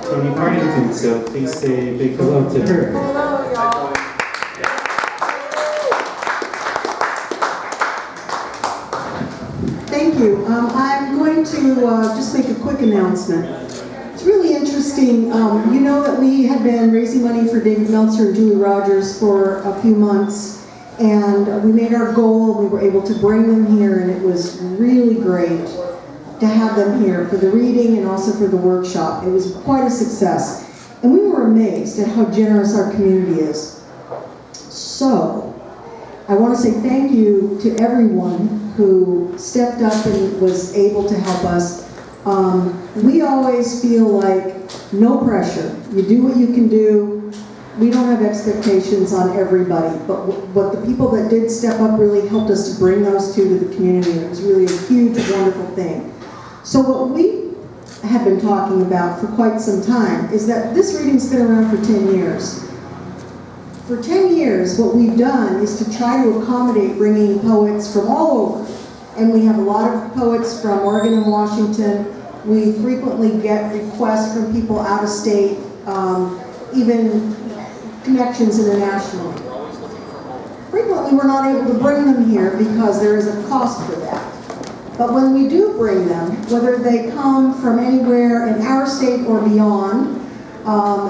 Tony Partington, so please say a big hello to her. Hello, y'all. Thank you. I'm going to just make a quick announcement. It's really interesting. You know that we had been raising money for David Meltzer and Julie Rogers for a few months, and we made our goal. We were able to bring them here, and it was really great to have them here for the reading and also for the workshop. It was quite a success, and we were amazed at how generous our community is. So, I want to say thank you to everyone who stepped up and was able to help us. We always feel like no pressure. You do what you can do. We don't have expectations on everybody, but what the people that did step up really helped us to bring those two to the community. It was really a huge, wonderful thing. So what we have been talking about for quite some time is that this reading's been around for 10 years. For 10 years, what we've done is to try to accommodate bringing poets from all over. And we have a lot of poets from Oregon and Washington. We frequently get requests from people out of state, even connections internationally. Frequently, we're not able to bring them here because there is a cost for that. But when we do bring them, whether they come from anywhere in our state or beyond,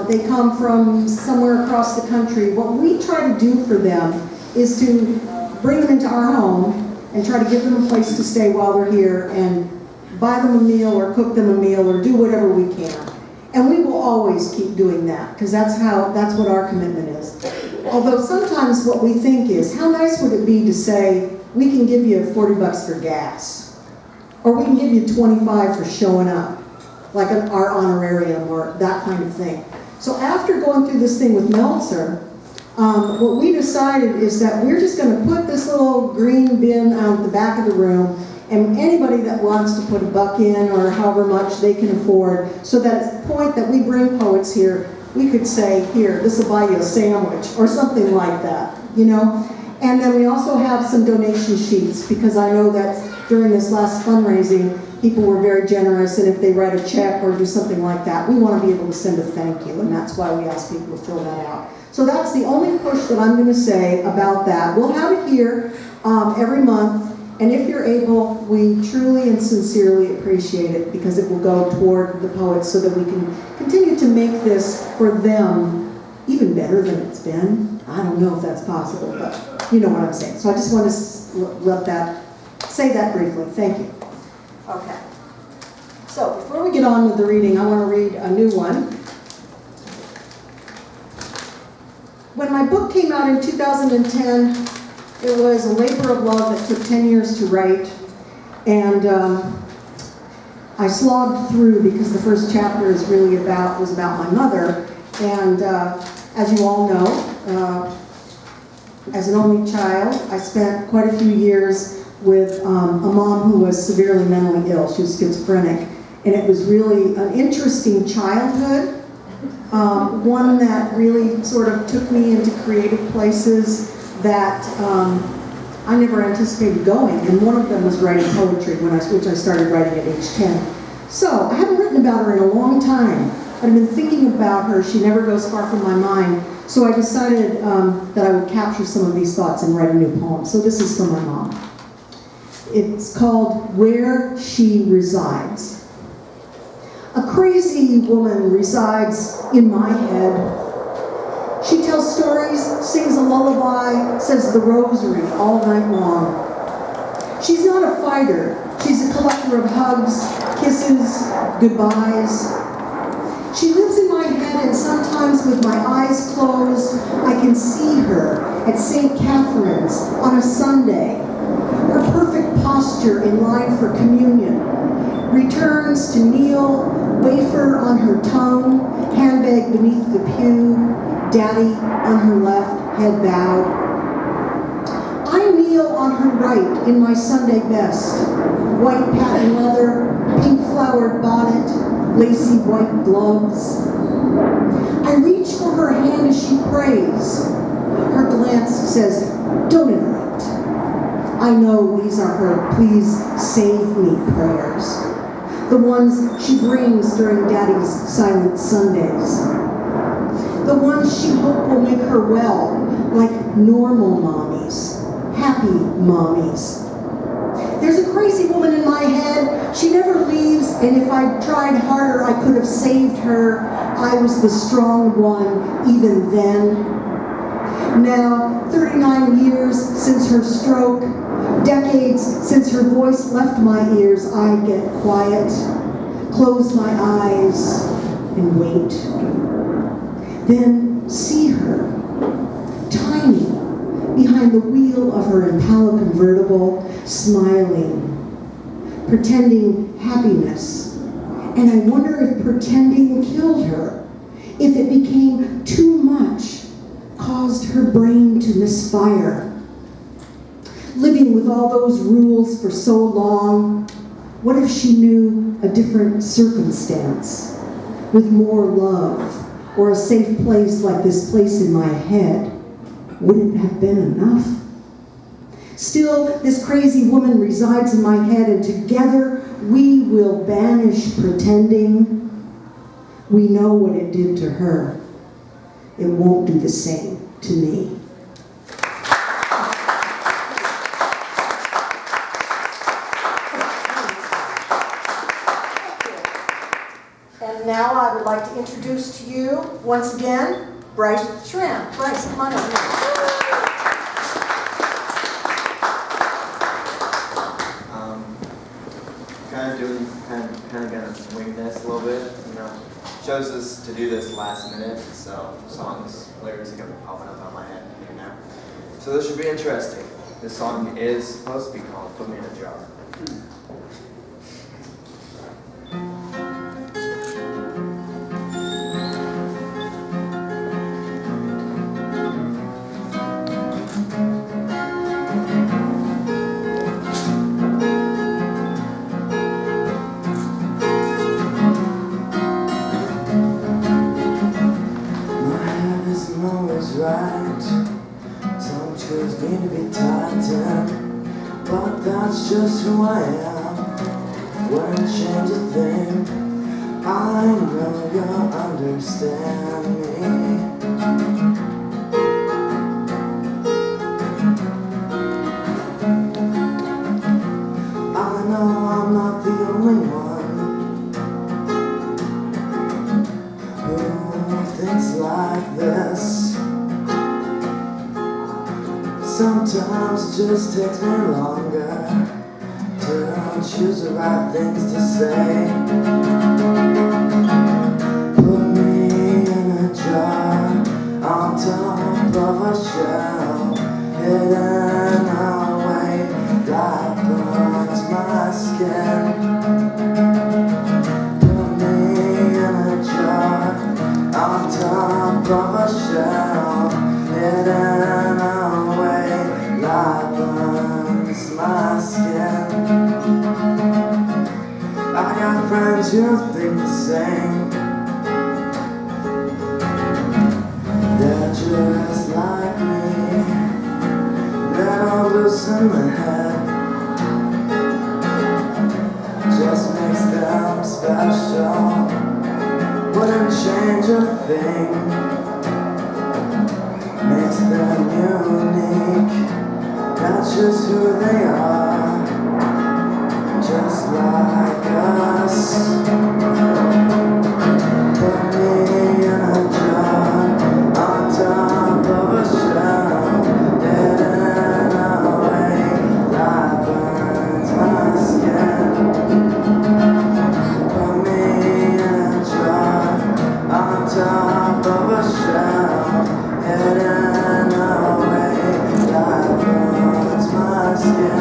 they come from somewhere across the country, what we try to do for them is to bring them into our home and try to give them a place to stay while they're here and buy them a meal or cook them a meal or do whatever we can. And we will always keep doing that because that's what our commitment is. Although sometimes what we think is, how nice would it be to say, we can give you $40 for gas, or we can give you $25 for showing up, like our honorarium or that kind of thing. So after going through this thing with Meltzer, what we decided is that we're just going to put this little green bin out the back of the room, and anybody that wants to put $1 in or however much they can afford, so that at the point that we bring poets here, we could say, here, this will buy you a sandwich or something like that, you know? And then we also have some donation sheets, because I know that during this last fundraising, people were very generous, and if they write a check or do something like that, we want to be able to send a thank you, and that's why we ask people to fill that out. So that's the only push that I'm going to say about that. We'll have it here every month, and if you're able, we truly and sincerely appreciate it, because it will go toward the poets so that we can continue to make this for them even better than it's been. I don't know if that's possible, but you know what I'm saying. So I just want to say that briefly. Thank you. Okay. So before we get on with the reading, I want to read a new one. When my book came out in 2010, it was a labor of love that took 10 years to write, and I slogged through because the first chapter was about my mother, and as you all know, as an only child, I spent quite a few years with a mom who was severely mentally ill. She was schizophrenic, and it was really an interesting childhood, one that really sort of took me into creative places that I never anticipated going, and one of them was writing poetry, which I started writing at age 10. So I haven't written about her in a long time, but I've been thinking about her. She never goes far from my mind, so I decided that I would capture some of these thoughts and write a new poem. So this is from my mom. It's called Where She Resides. A crazy woman resides in my head. She tells stories, sings a lullaby, says the rosary all night long. She's not a fighter. She's a collector of hugs, kisses, goodbyes. She lives in my head, and sometimes with my eyes closed, I can see her at St. Catherine's on a Sunday. Her perfect posture in line for communion. Returns to kneel, wafer on her tongue, handbag beneath the pew, daddy on her left, head bowed. I kneel on her right in my Sunday best, white patent leather, pink flowered bonnet, lacy white gloves. I reach for her hand as she prays. Her glance says, "Don't interrupt." I know these are her "please save me" prayers. the ones she brings during Daddy's silent Sundays, the ones she hopes will make her well, like normal mommies, happy mommies. There's a crazy woman in my head. She never leaves, and if I tried harder, I could have saved her. I was the strong one even then. Now, 39 years since her stroke, decades since her voice left my ears, I get quiet, close my eyes, and wait. Then see her, tiny, behind the wheel of her Impala convertible, smiling, pretending happiness. And I wonder if pretending killed her, if it became too much, caused her brain to misfire. Living with all those rules for so long, what if she knew a different circumstance, with more love, or a safe place like this place in my head? Wouldn't it have been enough? Still, this crazy woman resides in my head, and together we will banish pretending. We know what it did to her. It won't do the same to me. And now I would like to introduce to you, once again, Bryce Schramm. Bryce, come on up here. Kind of gonna wing this a little bit, you know. Chose us to do this last minute, so songs, lyrics are gonna be popping up on my head here now. So this should be interesting. This song is supposed to be called "Put Me in a Jar." Right, some chairs need to be tightened, but that's just who I am. Wouldn't change a thing. I know you'll understand me. I know I'm not the only one who thinks like this. Sometimes it just takes me longer to choose the right things to say. Put me in a jar on top of a shelf, hidden away, that burns my skin. Put me in a jar on top of a shelf, hidden away, that burns my skin. I got friends who think the same. They're just like me. They're all loose in the head. Just makes them special. Wouldn't change a thing. Makes them unique. That's just who they are, just like us. Put me in a jar on top of a shelf, hidden away, that burns my skin. Put me in a jar on top of a shelf, hidden away, that burns my skin.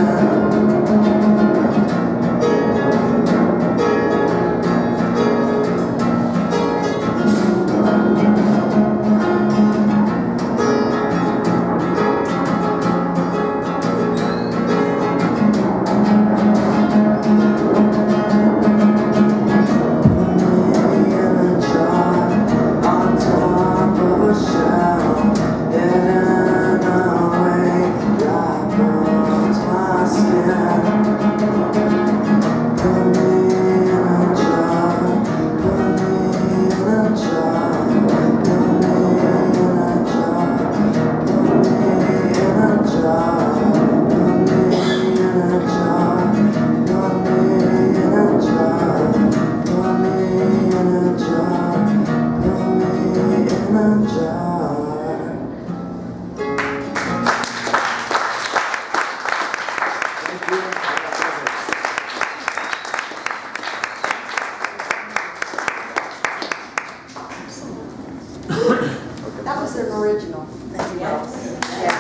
is an original. Thank you, Rose. Yeah.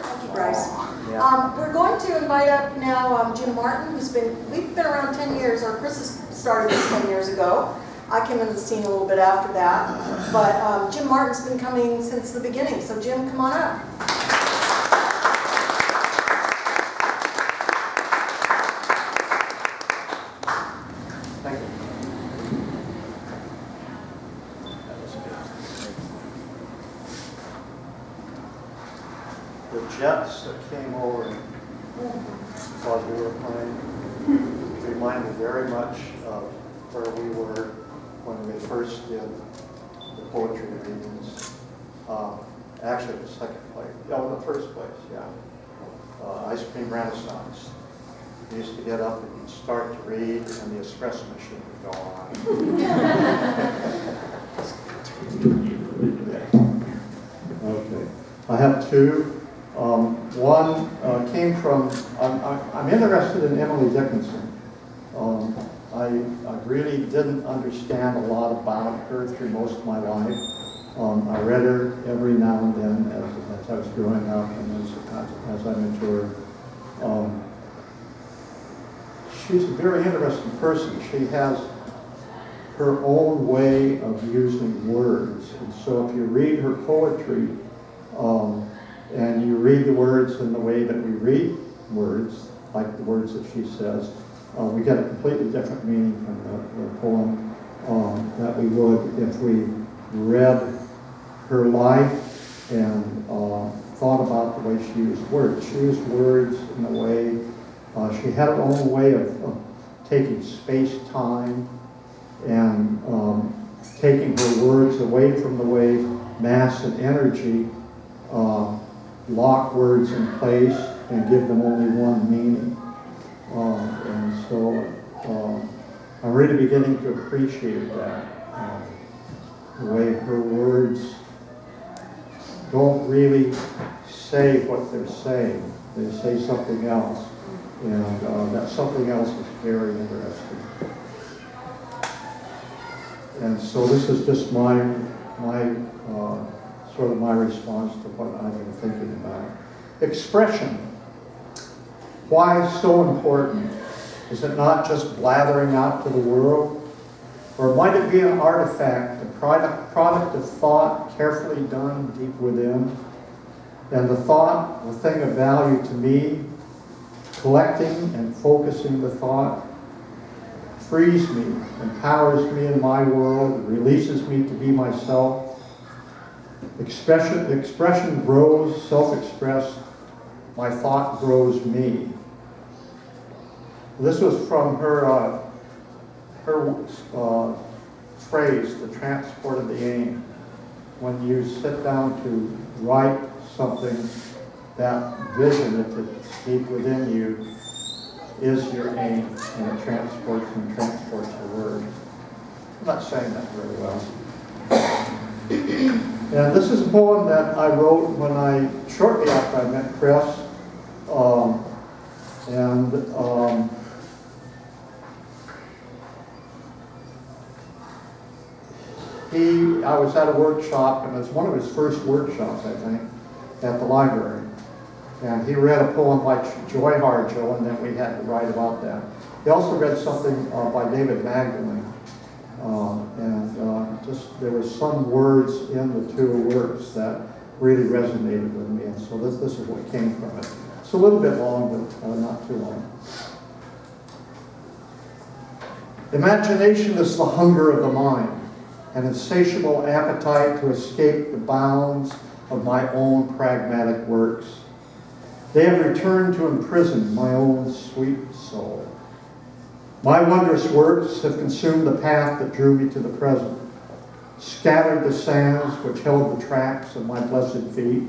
Thank you, Bryce. We're going to invite up now Jim Martin, we've been around 10 years, or Chris has started this 10 years ago. I came into the scene a little bit after that, but Jim Martin's been coming since the beginning. So Jim, come on up. Thank you. The jets that came over while we were playing remind me very much of where we were when we first did the poetry readings. Actually, the second place. Oh, the first place, yeah. Ice Cream Renaissance. We used to get up and you'd start to read, and the espresso machine would go on. Okay. I have two. One came from, I'm interested in Emily Dickinson. I really didn't understand a lot about her through most of my life. I read her every now and then as I was growing up and as I matured. She's a very interesting person. She has her own way of using words. And so if you read her poetry, and you read the words in the way that we read words, like the words that she says, we get a completely different meaning from the poem that we would if we read her life and thought about the way she used words. She used words in a way, she had her own way of taking space-time and taking her words away from the way mass and energy lock words in place and give them only one meaning. And so I'm really beginning to appreciate that, the way her words don't really say what they're saying. They say something else, and that something else is very interesting. And so this is just my sort of my response to what I've been thinking about. Expression. Why so important? Is it not just blathering out to the world? Or might it be an artifact, a product of thought carefully done deep within? And the thought, the thing of value to me, collecting and focusing the thought, frees me, empowers me in my world, releases me to be myself. Expression grows, self-expressed. My thought grows me. This was from her phrase, the transport of the aim. When you sit down to write something, that vision, if it's deep within you, is your aim, and it transports the word. I'm not saying that very well. And this is a poem that I wrote shortly after I met Chris. I was at a workshop, and it was one of his first workshops, I think, at the library. And he read a poem by Joy Harjo, and then we had to write about that. He also read something by David Magdalene. There were some words in the two works that really resonated with me, and so this is what came from it. It's a little bit long, but not too long. Imagination is the hunger of the mind, an insatiable appetite to escape the bounds of my own pragmatic works. They have returned to imprison my own sweet soul. My wondrous works have consumed the path that drew me to the present, scattered the sands which held the tracks of my blessed feet,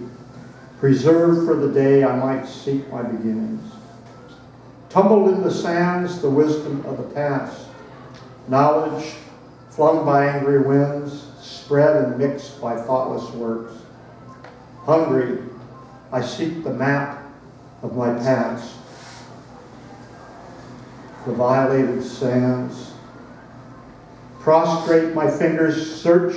preserved for the day I might seek my beginnings. Tumbled in the sands the wisdom of the past, knowledge flung by angry winds, spread and mixed by thoughtless works. Hungry, I seek the map of my past, the violated sands. Prostrate, my fingers search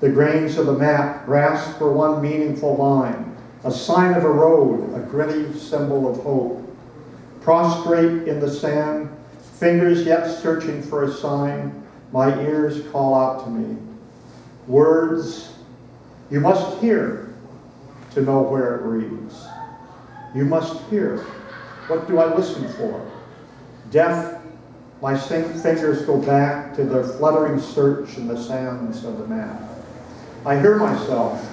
the grains of the map, grasp for one meaningful line, a sign of a road, a gritty symbol of hope. Prostrate in the sand, fingers yet searching for a sign, my ears call out to me. Words you must hear to know where it reads. You must hear. What do I listen for? Deaf, my fingers go back to their fluttering search in the sands of the map. I hear myself.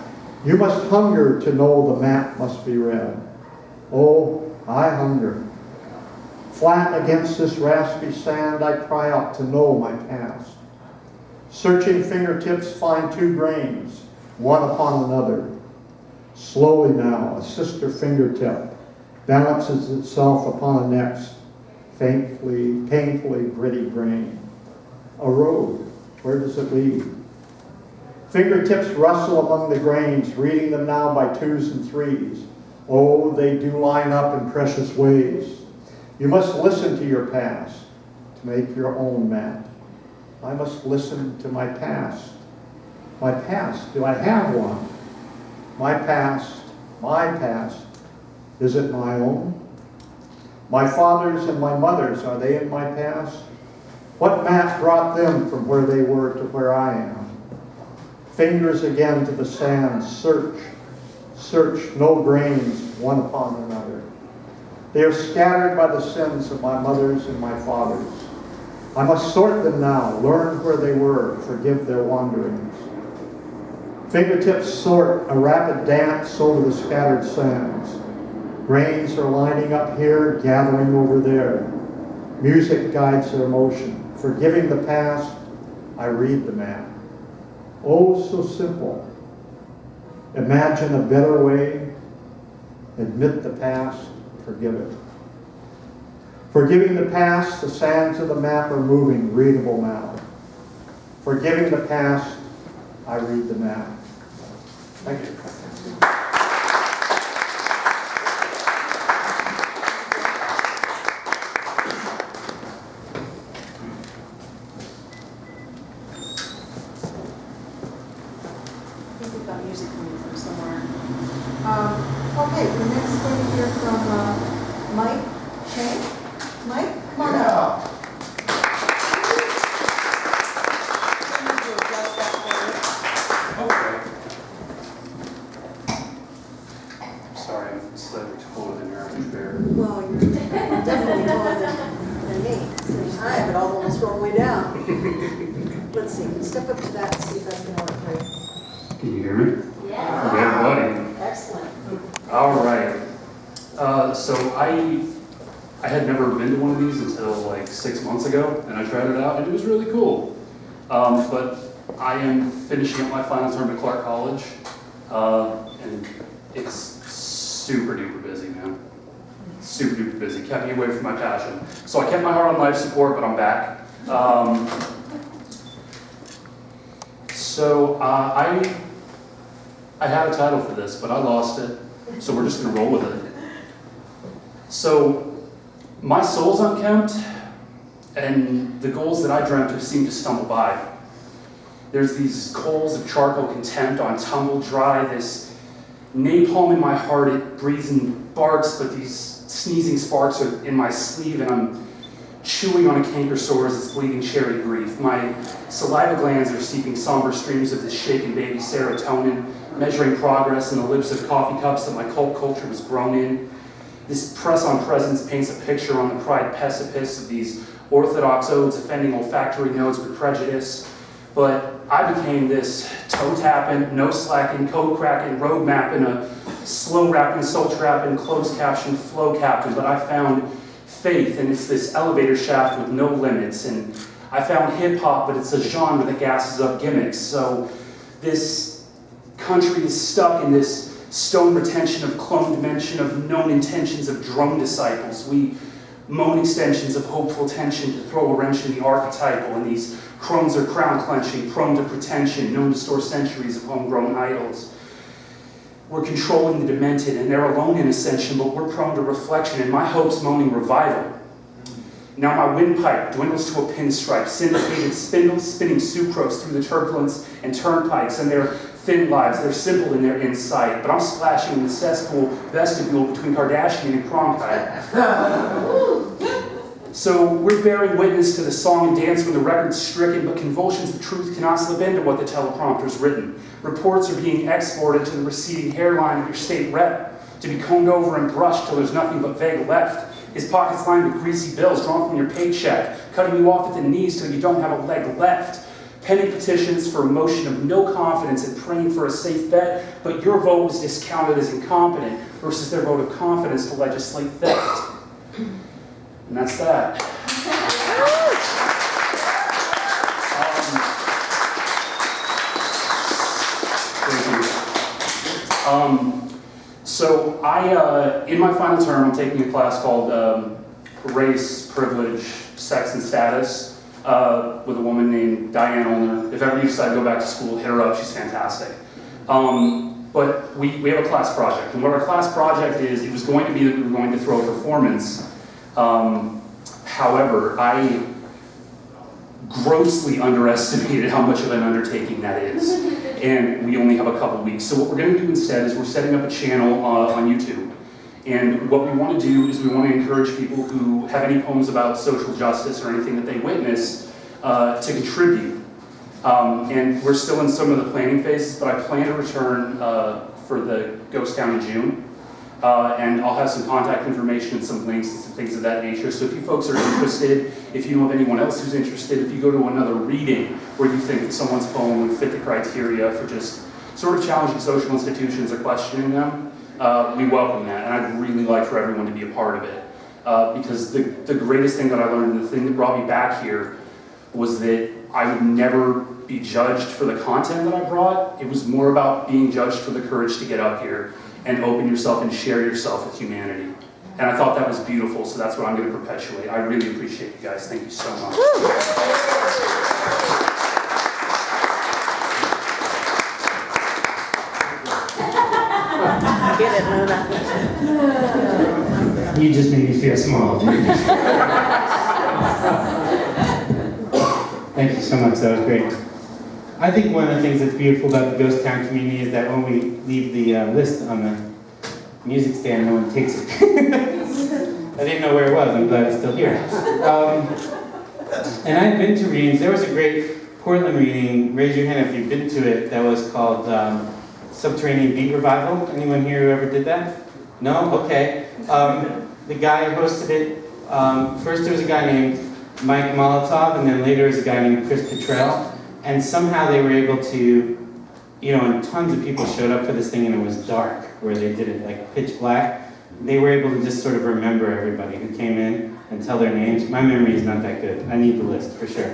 You must hunger to know the map must be read. Oh, I hunger. Flat against this raspy sand, I cry out to know my past. Searching fingertips find two grains, one upon another. Slowly now, a sister fingertip balances itself upon the next, painfully gritty grain. A road, where does it lead? Fingertips rustle among the grains, reading them now by twos and threes. Oh, they do line up in precious ways. You must listen to your past to make your own map. I must listen to my past. My past, do I have one? My past, is it my own? My fathers and my mothers, are they in my past? What map brought them from where they were to where I am? Fingers again to the sand, search, no grains, one upon another. They are scattered by the sins of my mothers and my fathers. I must sort them now, learn where they were, forgive their wanderings. Fingertips sort a rapid dance over the scattered sands. Grains are lining up here, gathering over there. Music guides their motion. Forgiving the past, I read the map. Oh, so simple. Imagine a better way. Admit the past, forgive it. Forgiving the past, the sands of the map are moving, readable now. Forgiving the past, I read the map. Thank you. I think we've got music coming from somewhere. Okay, we're next going to hear from Mike Chang. Mike, come on up. Okay. I'm sorry, I'm slightly taller than your average bear. Well, you're definitely taller than me. I have it all almost all the way down. Let's see, step up to that and see if that's going to work for you. Can you hear me? Yeah. Yeah, buddy. Excellent. All right. So I had never been to one of these until like 6 months ago, and I tried it out, and it was really cool. But I am finishing up my final term at Clark College, and it's super duper busy, man. Super duper busy. Kept me away from my passion. So I kept my heart on life support, but I'm back. I had a title for this, but I lost it, so we're just going to roll with it. So, my soul's unkempt, and the goals that I dreamt of seem to stumble by. There's these coals of charcoal contempt on tumble dry, this napalm in my heart, it breathes and barks, but these sneezing sparks are in my sleeve, and I'm chewing on a canker sore as it's bleeding cherry grief. My saliva glands are seeping somber streams of this shaken baby serotonin, measuring progress in the lips of coffee cups that my cult culture was grown in. This press on presence paints a picture on the pride precipice of these orthodox odes offending olfactory nodes with prejudice. But I became this toe-tapping, no-slacking, code-cracking, road-mapping, a slow-rapping, soul-trapping, closed-caption, flow-captain. But I found faith, and it's this elevator shaft with no limits. And I found hip-hop, but it's a genre that gasses up gimmicks. So this country is stuck in this stone retention of cloned mention of known intentions of drone disciples. We moan extensions of hopeful tension to throw a wrench in the archetypal, and these crones are crown clenching, prone to pretension, known to store centuries of homegrown idols. We're controlling the demented, and they're alone in ascension, but we're prone to reflection, and my hope's moaning revival. Now my windpipe dwindles to a pinstripe, syndicated spindles spinning sucrose through the turbulence and turnpikes and their thin lives. They're simple in their insight, but I'm splashing in the cesspool vestibule between Kardashian and Cronkite. So we're bearing witness to the song and dance when the record's stricken, but convulsions of truth cannot slip into what the teleprompter's written. Reports are being exported to the receding hairline of your state rep, to be combed over and brushed till there's nothing but vague left. His pockets lined with greasy bills drawn from your paycheck, cutting you off at the knees till you don't have a leg left. Penning petitions for a motion of no confidence and praying for a safe bet, but your vote was discounted as incompetent versus their vote of confidence to legislate theft. And that's that. Thank you. So in my final term, I'm taking a class called Race, Privilege, Sex, and Status with a woman named Diane Olner. If ever you decide to go back to school, hit her up, she's fantastic. But we have a class project, and what our class project is, it was going to be that we were going to throw a performance. However, I grossly underestimated how much of an undertaking that is, and we only have a couple weeks. So what we're going to do instead is we're setting up a channel on YouTube, and what we want to do is we want to encourage people who have any poems about social justice or anything that they witness to contribute. And we're still in some of the planning phases, but I plan to return for the Ghost Town in June. And I'll have some contact information and some links and some things of that nature. So if you folks are interested, if you know of anyone else who's interested, if you go to another reading where you think that someone's poem would fit the criteria for just sort of challenging social institutions or questioning them, we welcome that. And I'd really like for everyone to be a part of it. Because the greatest thing that I learned, and the thing that brought me back here, was that I would never be judged for the content that I brought. It was more about being judged for the courage to get up here and open yourself and share yourself with humanity. And I thought that was beautiful, so that's what I'm going to perpetuate. I really appreciate you guys. Thank you so much. Get it, Luna. You just made me feel small, dude. Thank you so much, that was great. I think one of the things that's beautiful about the Ghost Town community is that when we leave the list on the music stand, no one takes it. I didn't know where it was, I'm glad it's still here. And I've been to readings. There was a great Portland reading, raise your hand if you've been to it, that was called Subterranean Beat Revival. Anyone here who ever did that? No? Okay. The guy who hosted it, first there was a guy named Mike Molotov, and then later was a guy named Chris Cottrell. And somehow they were able to, and tons of people showed up for this thing, and it was dark, where they did it like pitch black. They were able to just sort of remember everybody who came in and tell their names. My memory is not that good. I need the list for sure.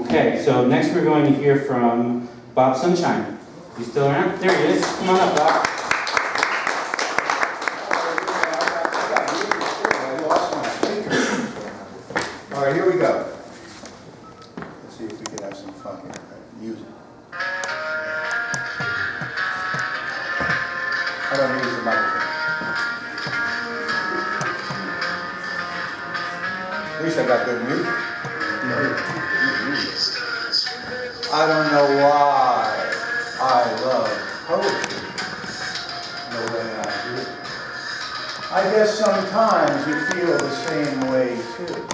Okay, so next we're going to hear from Bob Sunshine. You still around? There he is. Come on up, Bob. All right, here we go. Let's see if we can have some fun here. Music. I don't use the microphone. At least I got good music. I don't know why I love poetry the way I do. I guess sometimes you feel the same way too.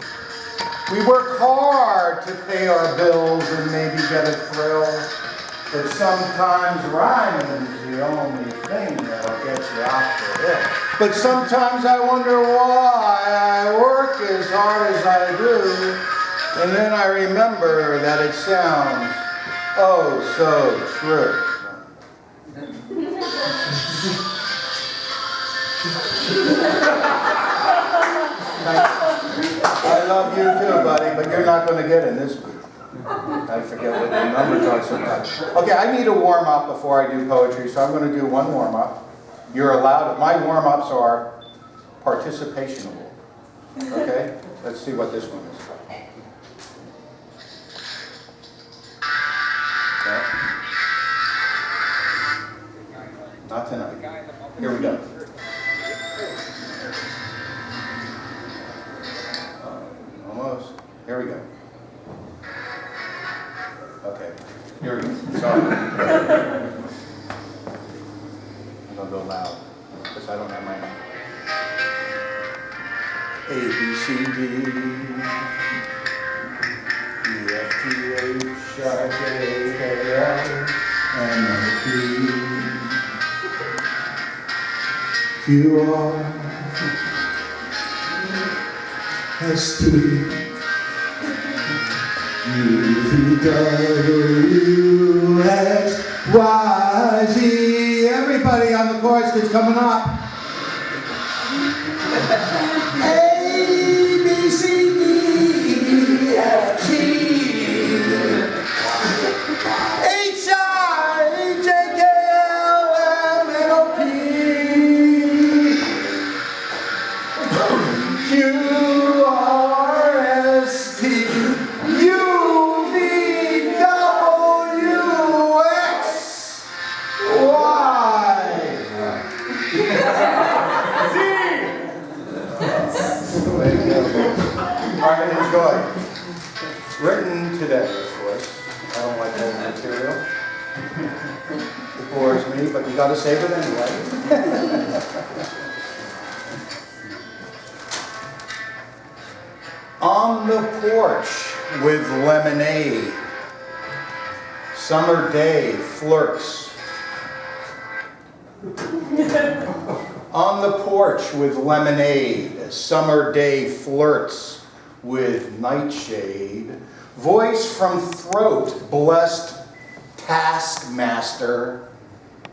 We work hard to pay our bills and maybe get a thrill, but sometimes rhyming is the only thing that'll get you out the hill. But sometimes I wonder why I work as hard as I do, and then I remember that it sounds oh so true. I love you too, buddy, but you're not going to get in this group. I forget what the numbers are sometimes. Okay, I need a warm-up before I do poetry, so I'm going to do one warm-up. You're allowed, my warm-ups are participationable. Okay? Let's see what this one is. Okay. Not tonight. Here we go. Here we go. Okay, here we go. Sorry. I'm gonna go loud because I don't have my mic. A, B, C, D, E, F, G, H, I, J, K, L, M, N, P, Q, R, S, T, U, V, W, X, Y, Z. Everybody on the chorus that's coming up. A, B, C, D, E, F, G, H, I, J, K, L, M, N, O, P, Q, R, S, T, U, V, W, X, Y, Z. All right, enjoy. Written today, of course. I don't like old material. It bores me, but you got to save it anyway. On the porch with lemonade. Summer day flirts. On the porch with lemonade. Summer day flirts with nightshade. Voice from throat, blessed taskmaster.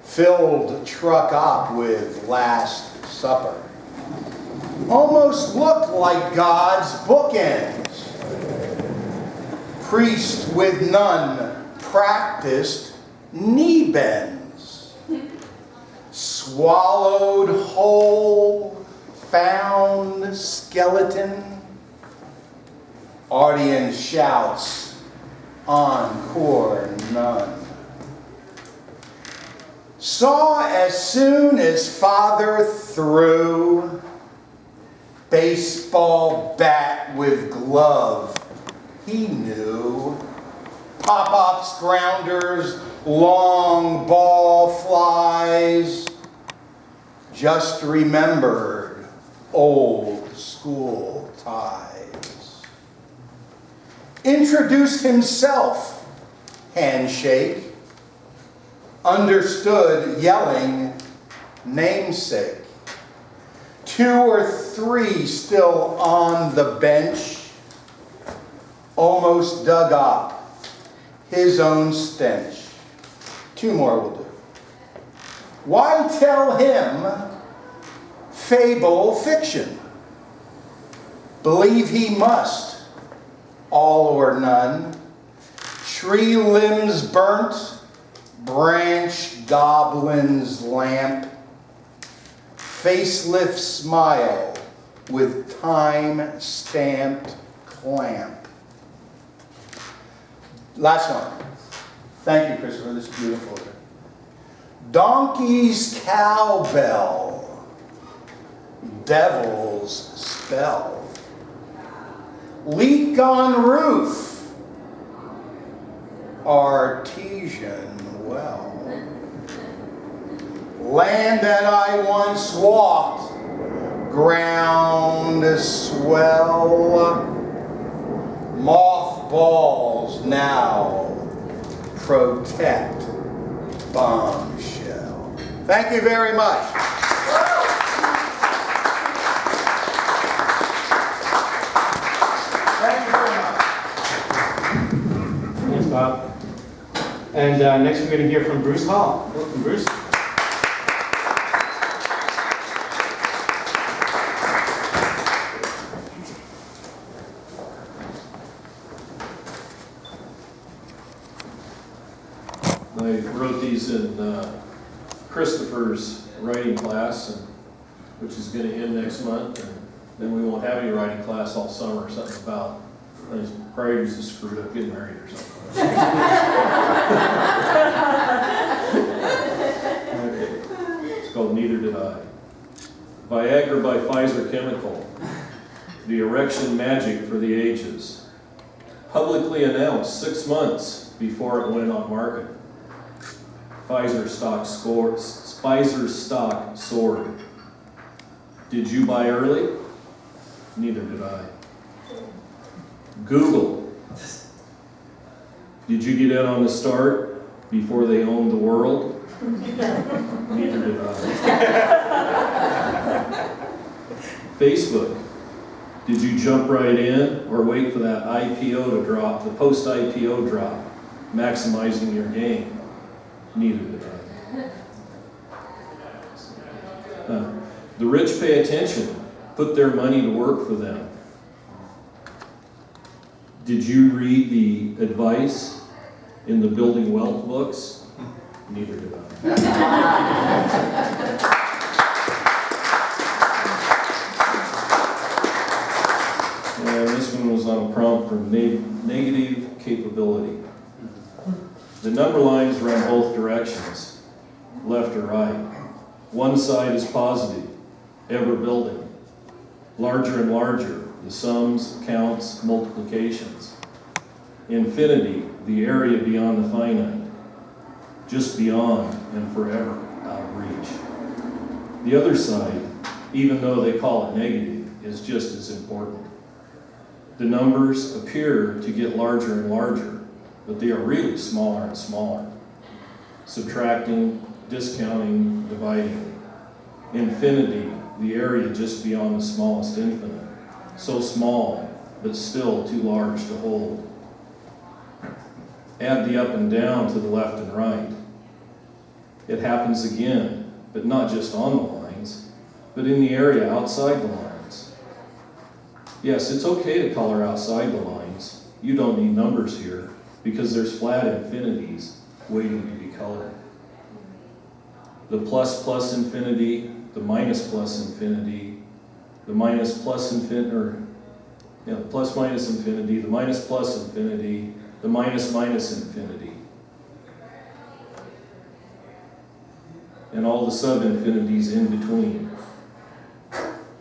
Filled truck up with Last Supper. Almost looked like God's bookends. Priest with nun practiced knee bends. Swallowed whole, found skeleton. Audience shouts, encore none. Saw as soon as father threw baseball bat with glove, he knew. Pop-ups, grounders, long ball flies. Just remembered old school ties. Introduced himself, handshake. Understood yelling, namesake. 2 or 3 still on the bench. Almost dug up his own stench. 2 more will do. Why tell him fable fiction? Believe he must, all or none. Tree limbs burnt, branch goblin's lamp. Facelift smile with time-stamped clamp. Last one. Thank you, Christopher. This is beautiful. Donkey's cowbell. Devil's spell. Leak on roof. Artesian well. Land that I once walked. Ground swell. Mothballs now protect bombshell. Thank you very much. Thank you very much. Thanks, Bob. And next we're going to hear from Bruce Hall. Welcome, Bruce. I wrote these in Christopher's writing class, which is going to end next month, and then we won't have any writing class all summer. Something about his priorities is screwed up, getting married or something. It's called Neither Did I. Viagra by Pfizer Chemical. The erection magic for the ages. publicly announced 6 months before it went on market. Pfizer's stock soared. Did you buy early? Neither did I. Google. Did you get in on the start before they owned the world? Neither did I. Facebook. Did you jump right in or wait for that IPO to drop, the post-IPO drop, maximizing your gain? Neither did I. The rich pay attention, put their money to work for them. Did you read the advice in the Building Wealth books? Neither did I. And this one was on a prompt for negative capability. The number lines run both directions, left or right. One side is positive, ever building. Larger and larger, the sums, counts, multiplications. Infinity, the area beyond the finite. Just beyond and forever out of reach. The other side, even though they call it negative, is just as important. The numbers appear to get larger and larger, but they are really smaller and smaller. Subtracting, discounting, dividing. Infinity, the area just beyond the smallest infinite. So small, but still too large to hold. Add the up and down to the left and right. It happens again, but not just on the lines, but in the area outside the lines. Yes, it's okay to color outside the lines. You don't need numbers here, because there's flat infinities waiting to be colored. The plus plus infinity, the minus plus infinity, the minus plus infinity, the plus minus infinity, the minus plus infinity, the minus minus infinity. And all the sub-infinities in between.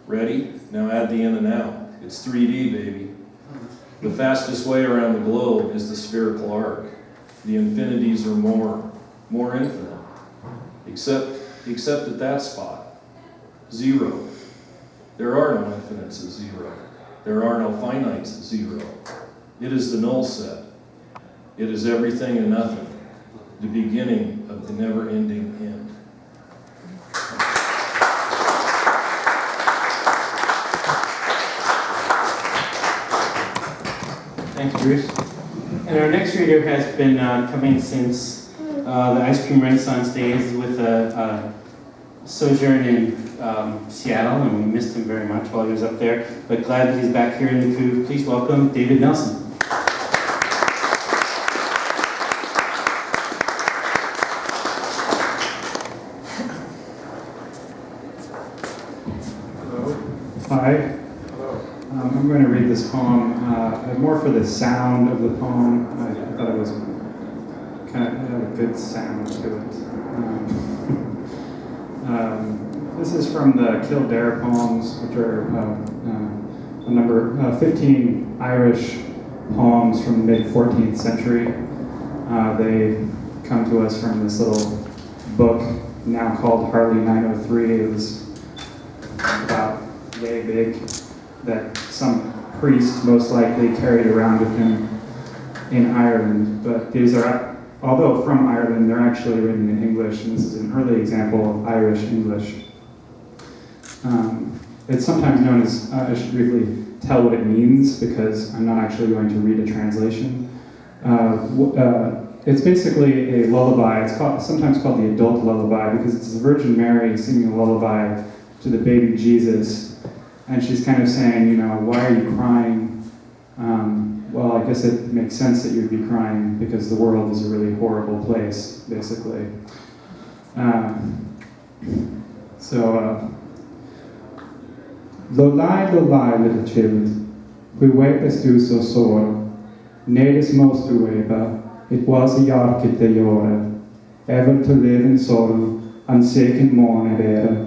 Ready? Now add the in and out. It's 3D, baby. The fastest way around the globe is the spherical arc. The infinities are more infinite. Except at that spot. 0. There are no infinites at 0. There are no finites at 0. It is the null set. It is everything and nothing. The beginning of the never-ending end. Thanks, Bruce. And our next reader has been coming since the Ice Cream Renaissance days with a sojourn in Seattle, and we missed him very much while he was up there, but glad that he's back here in the Couve. Please welcome David Nelson. Hi. I'm going to read this poem more for the sound of the poem. I thought it was kind of had a good sound to it. This is from the Kildare poems, which are a number 15 Irish poems from the mid-14th century. They come to us from this little book now called Harley 903. It was about yay big, that some priest most likely carried around with him in Ireland. But these are, although from Ireland, they're actually written in English, and this is an early example of Irish English. It's sometimes known as, I should briefly tell what it means, because I'm not actually going to read a translation. It's basically a lullaby. It's sometimes called the adult lullaby, because it's the Virgin Mary singing a lullaby to the baby Jesus. And she's kind of saying, you know, why are you crying? Well, I guess it makes sense that you'd be crying because the world is a really horrible place, basically. Lolai, lolai, little child, we wepest du so sore. Nedis most du wepa, it was a yarkit de jore. Ever to live in sorrow, and second morn era.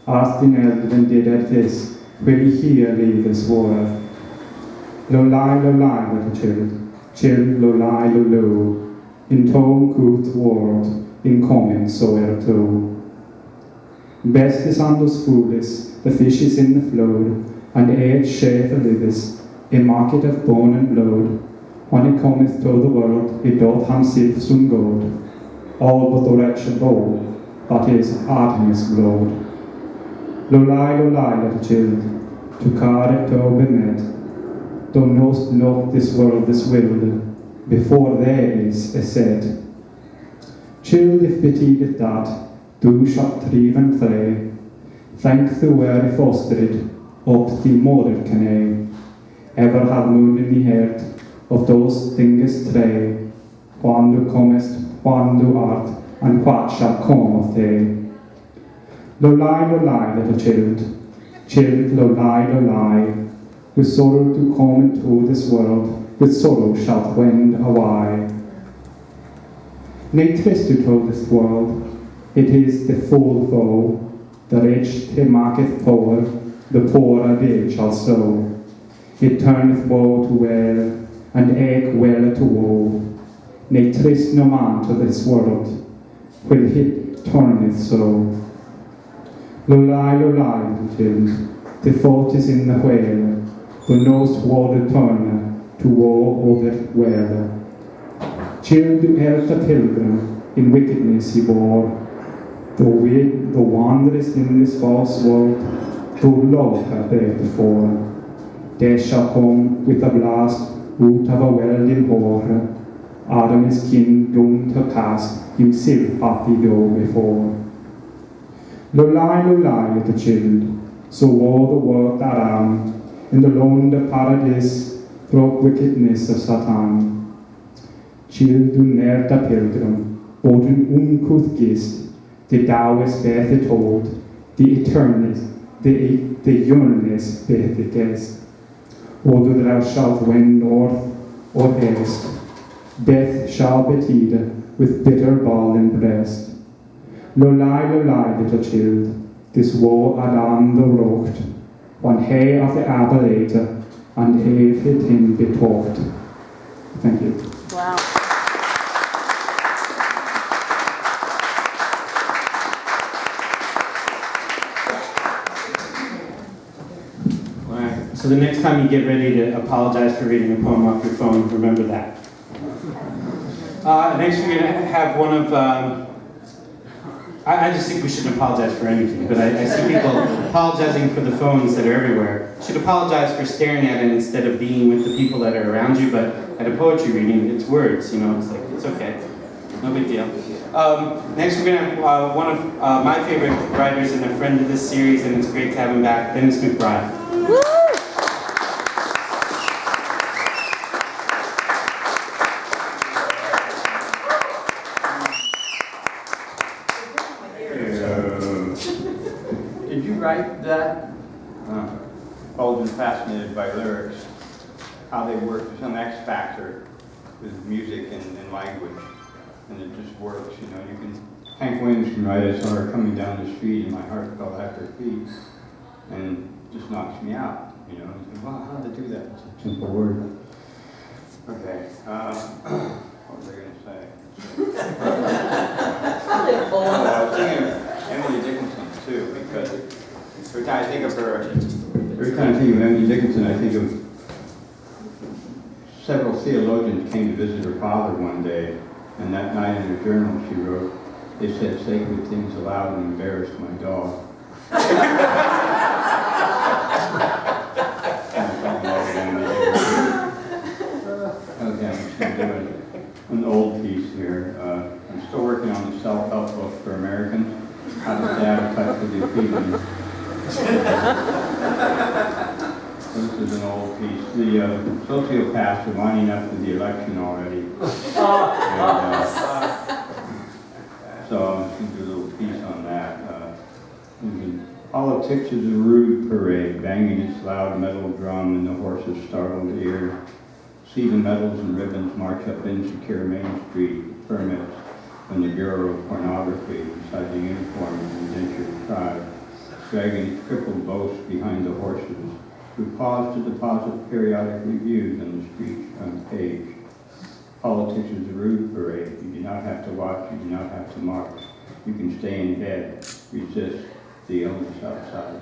Ask the elder did at this. Will he hear leave this war? Lo lie, little chill, lo lie, lo. In tone, couth word, in common, so erto. Best is understood is the fish is in the flood, and age share the livers, a market of bone and blood. When it cometh to the world, it doth himself soon good. All but the wretched bold, that is Artemis' blood. Lo lie, little child, to card it to be met. Thou knowst not this world is willed, before there is a set. Child, if betideth that, thou shalt thrive and thray. Thank thou were fostered, up the mother can ever have moon in the heart of those things tray. When thou comest, when thou art, and what shall come of thee. Lo lie, little child, lo lie, with sorrow to come into this world, with sorrow shalt wend away. Nay trist to tell this world, it is the full foe, the rich they maketh poor, the poor a day shall sow. It turneth woe to weal, and ache weal to woe. Nay trist no man to this world, will it turneth so. Lo lie, little child, the fault is in the whale, thou knowst woe the turn, to woe other well. Child, do earth a pilgrim, in wickedness he bore, though wanderest in this false world, though love hath there before. Death shall come with a blast out of a well in whore, Adam his kin down to cast, himself hath he go before. Lo lie, little child, so woe the world that am, in the lone the paradise, broke wickedness of Satan. Child, du ne'er a pilgrim, bod en uncouth gist, the Taoist beath it hold, the eternest, the yearnest beath it guest. Whether thou shalt wend north or east, death shall betide with bitter ball in breast. Lo lie, little child, this woe Adam the rocht, when he of the Abelate, and Eve hit him betalked. Thank you. Wow. Alright, so the next time you get ready to apologize for reading a poem off your phone, remember that. Next we're going to have one of, I just think we shouldn't apologize for anything, but I see people apologizing for the phones that are everywhere. You should apologize for staring at it instead of being with the people that are around you, but at a poetry reading, it's words, it's like, it's okay. No big deal. Next we're going to have one of my favorite writers and a friend of this series, and it's great to have him back, Dennis McBride. Woo! Did you write that? Always been fascinated by lyrics, how they work. There's some X factor with music and language, and it just works. You can. Hank Williams can write, "I saw her coming down the street, and my heart fell at her feet," and it just knocks me out. Wow, how did they do that? It's a simple word. Okay. What was I going to say? Probably a I was thinking of Emily Dickinson too, because every time I think of Emily Dickinson, I think of several theologians came to visit her father one day, and that night in her journal she wrote, "They said sacred things aloud and embarrassed my dog." Okay, I'm just going to do an old piece here. I'm still working on the self-help book for Americans, How to Stay Out of Touch with Your Feelings. This is an old piece. The sociopaths are lining up for the election already. And, so I'm just going to do a little piece on that. Politics is a rude parade, banging its loud metal drum in the horse's startled ear. See the medals and ribbons march up insecure Main Street with permits from the Bureau of Pornography beside the uniform of the indentured tribe, dragging crippled boasts behind the horses, We pause to deposit periodic reviews on the street front page. Politics is a rude parade. You do not have to watch, you do not have to march. You can stay in bed, resist the illness outside.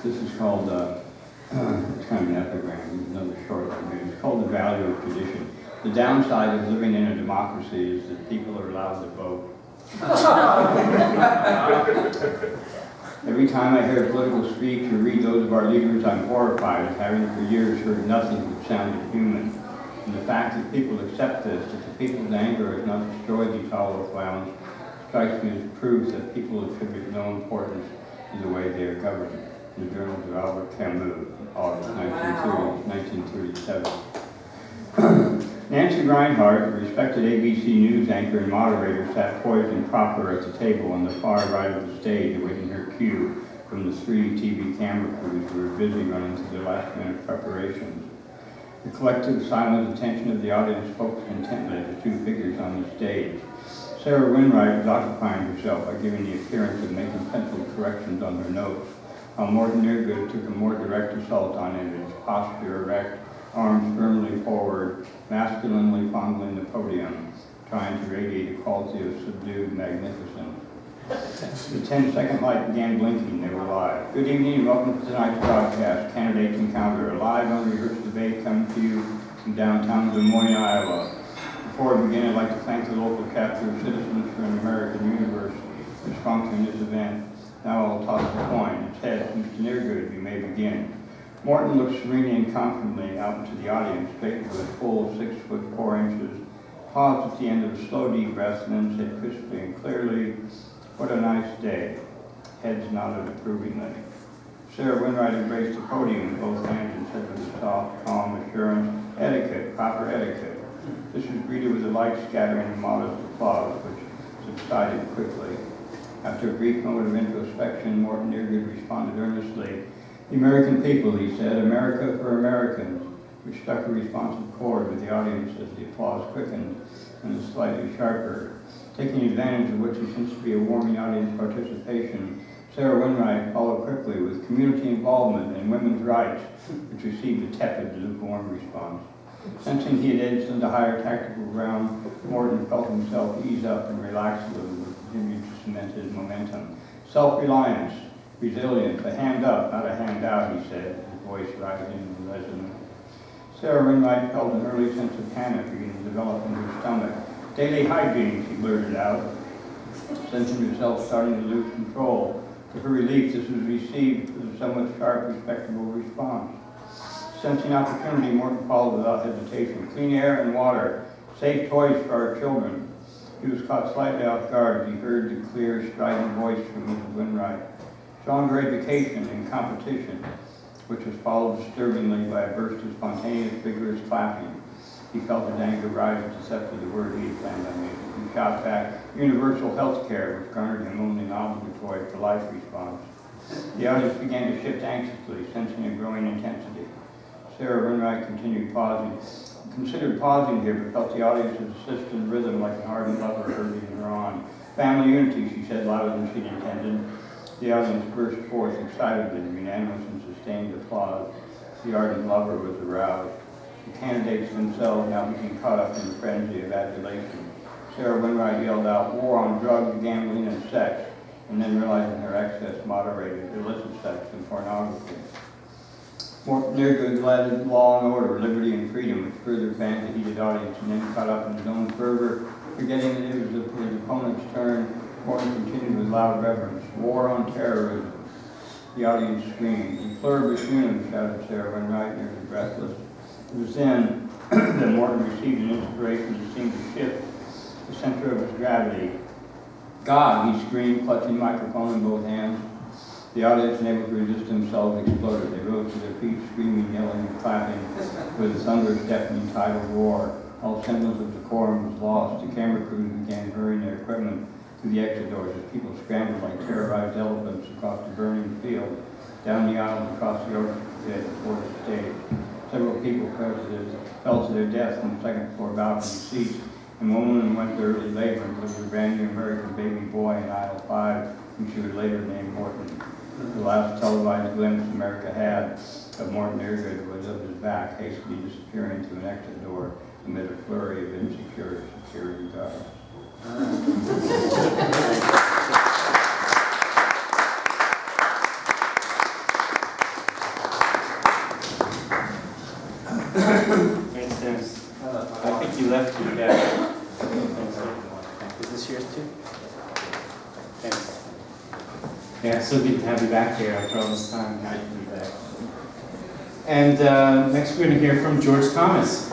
This is called, it's kind of an epigram, there's another short one. It's called The Value of Tradition. The downside of living in a democracy is that people are allowed to vote. Every time I hear a political speech or read those of our leaders, I'm horrified at having for years heard nothing that sounded human. And the fact that people accept this, that the people's anger has not destroyed these hollow clowns, strikes me as proof that people attribute no importance to the way they are governed. In the journals of Albert Camus, August 1937. Nancy Reinhardt, a respected ABC News anchor and moderator, sat poised and proper at the table on the far right of the stage, awaiting her cue from the 3 TV camera crews who were busy running through their last-minute preparations. The collective silent attention of the audience focused intently at the 2 figures on the stage. Sarah Winwright was occupying herself by giving the appearance of making pencil corrections on her notes, while Morton Eargood took a more direct assault on it, his posture erect, arms firmly forward, masculinely fondling the podium, trying to radiate a quality of subdued magnificence. The 10-second light began blinking. They were live. Good evening and welcome to tonight's broadcast, Candidates Encounter, a live unrehearsed debate coming to you from downtown Des Moines, Iowa. Before we begin, I'd like to thank the local chapter of Citizens for an American University for sponsoring this event. Now I'll toss the coin. Its head, Mr. Eargood, you may begin. Morton looked serenely and confidently out into the audience, straightened to a full 6 foot 4 inches, paused at the end of a slow deep breath, and then said crisply and clearly, "What a nice day." Heads nodded approvingly. Sarah Winwright embraced the podium with both hands and said with a soft, calm assurance, "Etiquette, proper etiquette." This was greeted with a light scattering of modest applause, which subsided quickly. After a brief moment of introspection, Morton Eargood responded earnestly. "The American people," he said, "America for Americans," which struck a responsive chord with the audience as the applause quickened and was slightly sharper. Taking advantage of what she seems to be a warming audience participation, Sarah Winwright followed quickly with community involvement and women's rights, which received a tepid, lukewarm response. Sensing he had edged into higher tactical ground, Morton felt himself ease up and relax a little, but continued to cement his momentum. "Self-reliance, resilience, a hand up, not a hand out," he said, his voice rising and resonant. Sarah Winwright felt an early sense of panic beginning to develop in her stomach. "Daily hygiene," she blurted out, sensing herself starting to lose control. To her relief, this was received with a somewhat sharp, respectable response. Sensing opportunity, Morton followed without hesitation. "Clean air and water, safe toys for our children." He was caught slightly off guard as he heard the clear, strident voice from Mrs. Winwright. "Stronger education and competition," which was followed disturbingly by a burst of spontaneous, vigorous clapping. He felt his anger rise to deceptive the word he had planned on using. He shot back, "Universal health care," which garnered him only an obligatory, polite response. The audience began to shift anxiously, sensing a growing intensity. Sarah Winwright considered pausing here, but felt the audience's insistent rhythm like an ardent lover urging her on. "Family unity," she said louder than she'd intended. The audience burst forth excitedly, unanimous and sustained applause. The ardent lover was aroused. The candidates themselves now became caught up in the frenzy of adulation. Sarah Winwright yelled out, "War on drugs, gambling, and sex," and then realizing her excess moderated illicit sex and pornography. Morton Eargood led law and order, liberty and freedom, which further fanned the heated audience, and then caught up in his own fervor. Forgetting that it was his opponent's turn, Morton continued with loud reverence, "War on terrorism." The audience screamed. "In pluribus unum," shouted Sarah Winwright, nearly breathless. It was then that Morton received an inspiration that seemed to shift the center of his gravity. "God," he screamed, clutching the microphone in both hands. The audience, unable to resist themselves, exploded. They rose to their feet, screaming, yelling, and clapping with a thunderous, deafening tidal roar. All semblance of decorum was lost. The camera crews began hurrying their equipment through the exit doors as people scrambled like terrorized elephants across the burning field, down the aisles, across the orchard toward the stage. Several people fell to their death on the second floor balcony seats, and one woman went to early labor and delivered a brand new American baby boy in aisle 5, whom she would later name Morton. The last televised glimpse America had of Morton Eargood was of his back hastily disappearing to an exit door amid a flurry of insecure security guards. Thanks, Dennis. I think you left your bag. Is this yours too? Thanks. Yeah, it's so good to have you back here after all this time. Now you can be back. And next we're going to hear from George Thomas.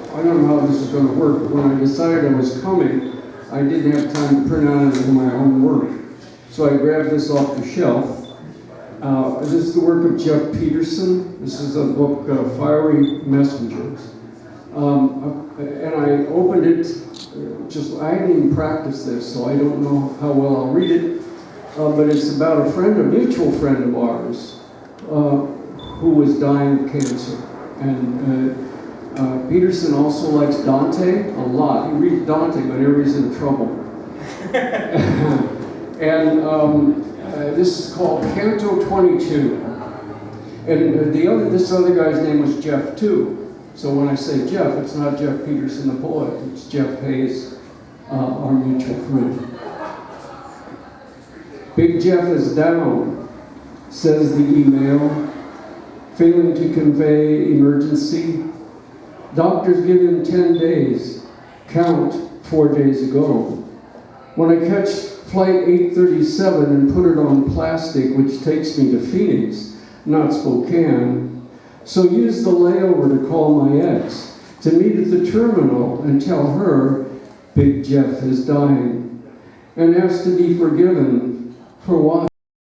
I don't know how this is going to work, but when I decided I was coming, I didn't have time to print out any of my own work. So I grabbed this off the shelf. This is the work of Jeff Peterson. This is a book, Fiery Messengers. And I opened it, I hadn't even practiced this, so I don't know how well I'll read it. But it's about a mutual friend of ours, who was dying of cancer. And Peterson also likes Dante a lot. He reads Dante whenever he's in trouble. And this is called Canto 22. And this other guy's name was Jeff too. So when I say Jeff, it's not Jeff Peterson the poet, it's Jeff Hayes, our mutual friend. Big Jeff is down, says the email, failing to convey emergency. Doctors give him 10 days, count 4 days ago. When I catch flight 837 and put it on plastic, which takes me to Phoenix, not Spokane, so use the layover to call my ex, to meet at the terminal and tell her Big Jeff is dying, and ask to be forgiven for what?